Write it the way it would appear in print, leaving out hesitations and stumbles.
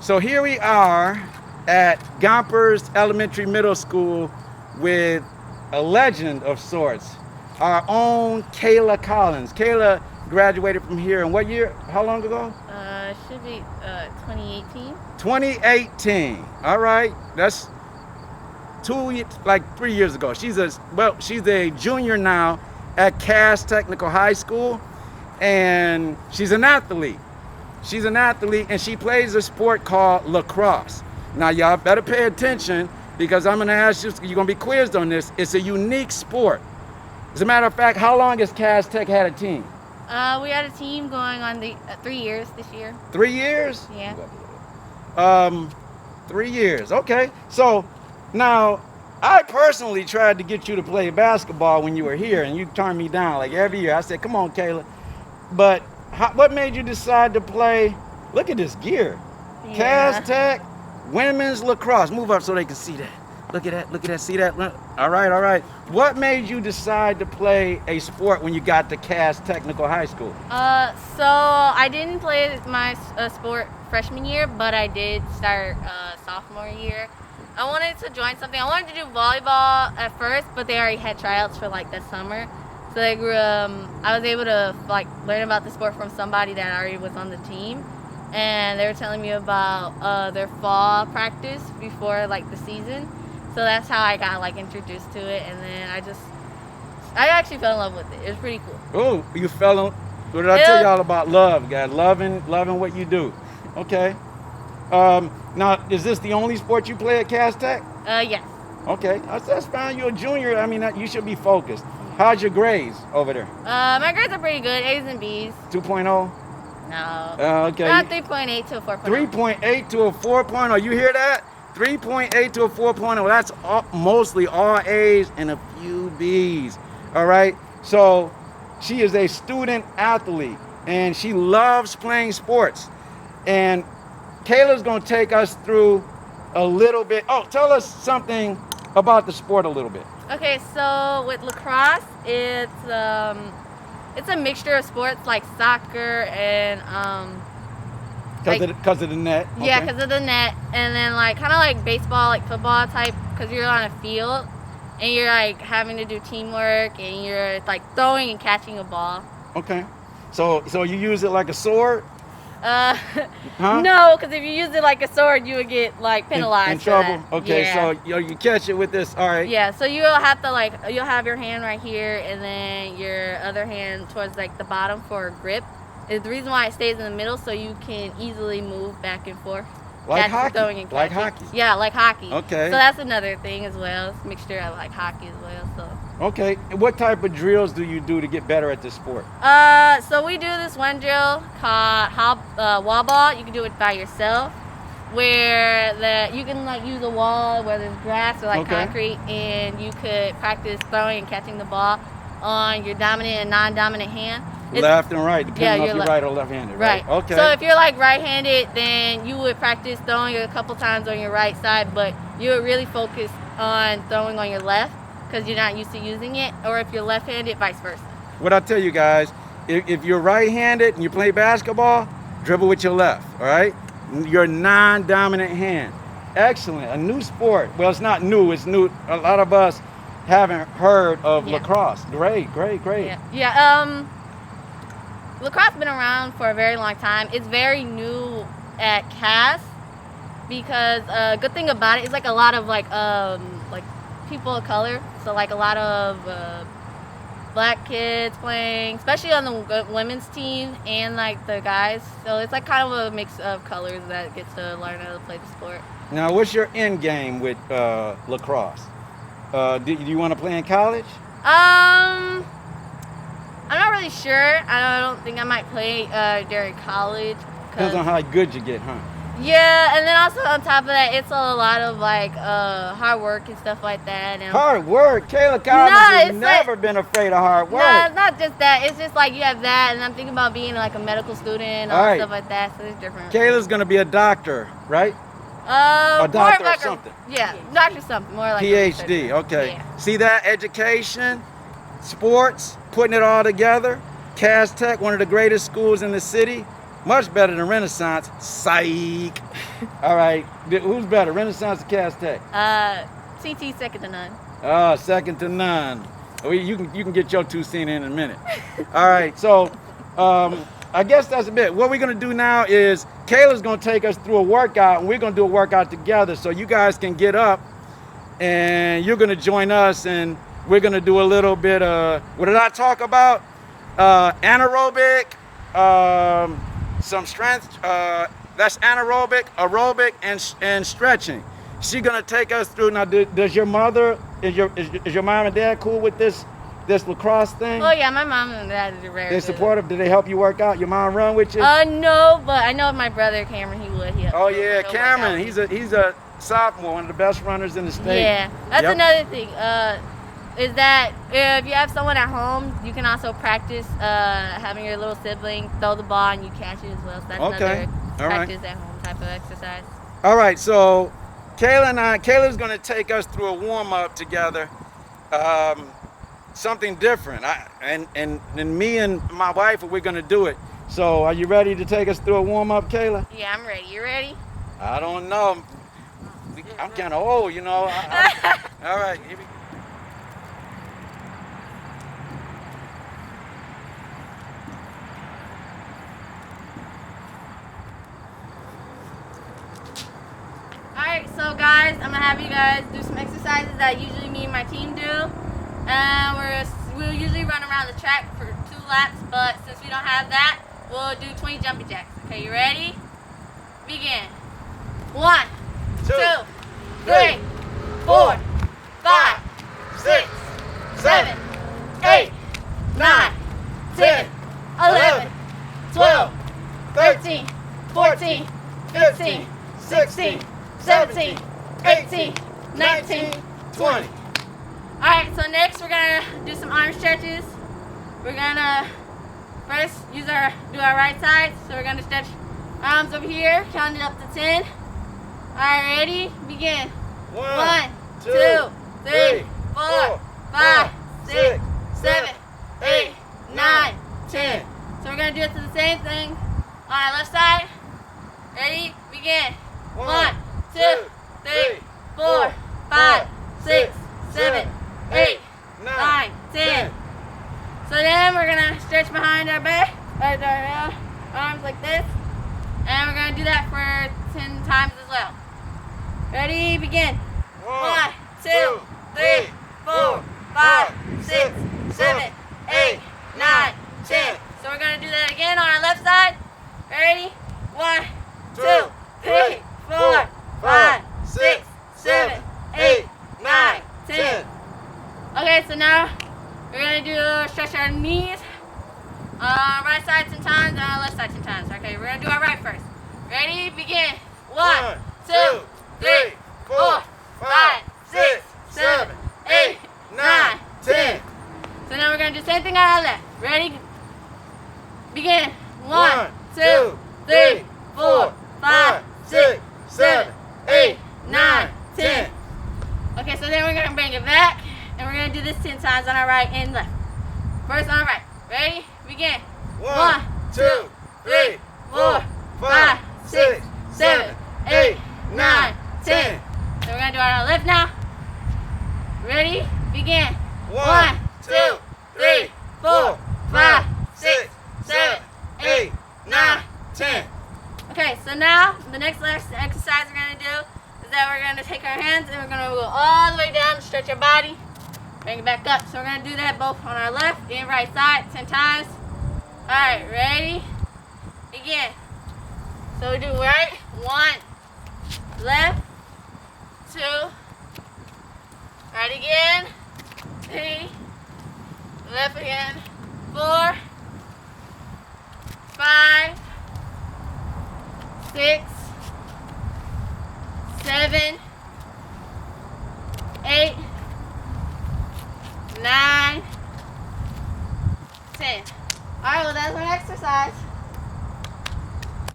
So here we are at Gompers Elementary Middle School with a legend of sorts, our own Kayla Collins. Kayla graduated from here in what year? How long ago? Should be 2018. 2018. All right, that's like 3 years ago. She's a junior now at Cass Technical High School, and she's an athlete. She's an athlete, and she plays a sport called lacrosse. Now, y'all better pay attention because I'm gonna ask you, you're gonna be quizzed on this. It's a unique sport. As a matter of fact, how long has Cass Tech had a team? We had a team going on the 3 years this year. 3 years? Yeah. 3 years, okay. So now, I personally tried to get you to play basketball when you were here, and you turned me down like every year. I said, come on, Kayla. But what made you decide to play? Look at this gear. Yeah. Cass Tech women's lacrosse. Move up so they can see that. Look at that, see that? All right. What made you decide to play a sport when you got to Cass Technical High School? So I didn't play my sport freshman year, but I did start sophomore year. I wanted to join something. I wanted to do volleyball at first, but they already had tryouts for like the summer. So they grew. I was able to like learn about the sport from somebody that already was on the team, and they were telling me about their fall practice before like the season. So that's how I got like introduced to it, and then I actually fell in love with it. It was pretty cool. Oh, you fell in. What did I tell y'all about love, guys? Loving what you do. Okay. Now, is this the only sport you play at Cass Tech? Yes. Okay, that's fine. You're a junior. I mean, you should be focused. How's your grades over there? My grades are pretty good. A's and B's. 2.0? No. Okay. Not 3.8 to a 4.0. 3.8 to a 4.0. You hear that? 3.8 to a 4.0. That's mostly all A's and a few B's. All right? So she is a student athlete, and she loves playing sports. And Kayla's going to take us through a little bit. Oh, tell us something about the sport a little bit. Okay, so with lacrosse, it's a mixture of sports like soccer and Because of the net. Okay. Yeah, because of the net, and then like kind of like baseball, like football type, because you're on a field and you're like having to do teamwork and you're like throwing and catching a ball. Okay. So you use it like a sword? Huh? No, because if you use it like a sword, you would get like penalized. In trouble? For that. Okay, Yeah. so you catch it with this. All right. Yeah, so you'll have to you'll have your hand right here and then your other hand towards like the bottom for a grip. Is the reason why it stays in the middle so you can easily move back and forth. Like Catch, hockey. throwing, and Like catching. hockey. Yeah, like hockey. Okay. So that's another thing as well. It's a mixture of like hockey as well. So. Okay. What type of drills do you do to get better at this sport? So we do this one drill called wall ball. You can do it by yourself, where you can like use a wall where there's grass or like concrete, and you could practice throwing and catching the ball on your dominant and non-dominant hand. Left and right, depending if you're right or left-handed. Right. Okay. So if you're like right-handed, then you would practice throwing a couple times on your right side, but you would really focus on throwing on your left because you're not used to using it. Or if you're left-handed, vice versa. What I tell you guys, if you're right-handed and you play basketball, dribble with your left. All right. Your non-dominant hand. Excellent. A new sport. Well, it's not new. It's new. A lot of us haven't heard of lacrosse. Great. Yeah. Lacrosse been around for a very long time. It's very new at Cass because good thing about it is like a lot of like people of color. So like a lot of black kids playing, especially on the women's team and like the guys. So it's like kind of a mix of colors that gets to learn how to play the sport. Now, what's your end game with lacrosse? Do you want to play in college? I'm not really sure. I don't think I might play during college. Depends on how good you get, huh? Yeah, and then also on top of that, it's a lot of like hard work and stuff like that. And hard work? Kayla Collins has never been afraid of hard work. No, it's not just that. It's just like you have that, and I'm thinking about being like a medical student and all stuff like that. So it's different. Kayla's gonna be a doctor, right? A doctor like or something. Yeah, doctor something. More like PhD. Okay. Yeah. See that? Education, sports, putting it all together. Cass Tech, one of the greatest schools in the city. Much better than Renaissance. Psych. All right. Who's better, Renaissance or Cass Tech? CT second to none. Second to none. Well, you can get your 2 cents in a minute. All right. So I guess that's a bit. What we're going to do now is Kayla's going to take us through a workout, and we're going to do a workout together so you guys can get up, and you're going to join us, and we're going to do a little bit of, what did I talk about? Anaerobic, some strength. That's anaerobic, aerobic, and stretching. She's going to take us through. Now, does your mother, is your mom and dad cool with this lacrosse thing? Oh yeah, my mom and dad are very They good. supportive? Do they help you work out? Your mom run with you? No, but I know my brother Cameron, he would. Oh yeah, Cameron. He's a sophomore, one of the best runners in the state. Yeah, that's Yep. another thing. Is that if you have someone at home, you can also practice having your little sibling throw the ball and you catch it as well. So that's Okay. another All right. practice at home type of exercise. All right, so Kayla's going to take us through a warm up together. Something different. And me and my wife, we're going to do it. So are you ready to take us through a warm up, Kayla? Yeah, I'm ready. You ready? I don't know. I'm kind of old, you know. All right. Here we go. Alright, so guys, I'm gonna have you guys do some exercises that usually me and my team do. And we'll usually run around the track for 2 laps, but since we don't have that, we'll do 20 jumping jacks. Okay, you ready? Begin. 1, 2, 3, 4, 5, 6, 7, 8, 9, 10, 11, 12, 13, 14, 15, 16, 17, 18, 19, 20. Alright, so next we're gonna do some arm stretches. We're gonna first do our right side. So we're gonna stretch arms over here, count it up to 10. Alright, ready? Begin. 1, 2, 3, 4, 5, 6, 7, 8, 9, 10. So we're gonna do it to the same thing. Alright, left side. Ready? Begin. 1, 2, 3, 4, 5, 6, 7, 8, 9, 10. So then we're gonna stretch behind our back, our arms like this, and we're gonna do that for 10 times as well. Ready? Begin. 1, 2, 3, 4, 5, 6, 7, 8, 9, 10. So we're gonna do that again on our left side. Ready? 1, 2, 3, 4, 5, 6, 7, 8, 9, 10. Okay, so now we're gonna stretch our knees. Right side 10 times, and left side 10 times. Okay, we're gonna do our right first. Ready? Begin. 1, 2, 3, 4, 5, 6, 7, 8, 9, 10. So now we're gonna do the same thing on our left. Ready? Begin. 1, 2, 3, 4, 5, 6, 7, 8, 9, 10. Okay, so then we're gonna bring it back, and we're gonna do this 10 times on our right and left. First on our right. Ready? Begin. 1, 2, 3, 4, 5, 6, 7, 8, 9, 10. So we're gonna do it on our left now. Ready? Begin. 1, 2, 3, 4, 5, 6, 7, 8, 9, 10. Okay, so now the next exercise we're gonna do is that we're gonna take our hands and we're gonna go all the way down, stretch our body, bring it back up. So we're gonna do that both on our left and right side 10 times. All right, ready? Begin. So we do right, 1, left, 2, right again, 3, left again, 4,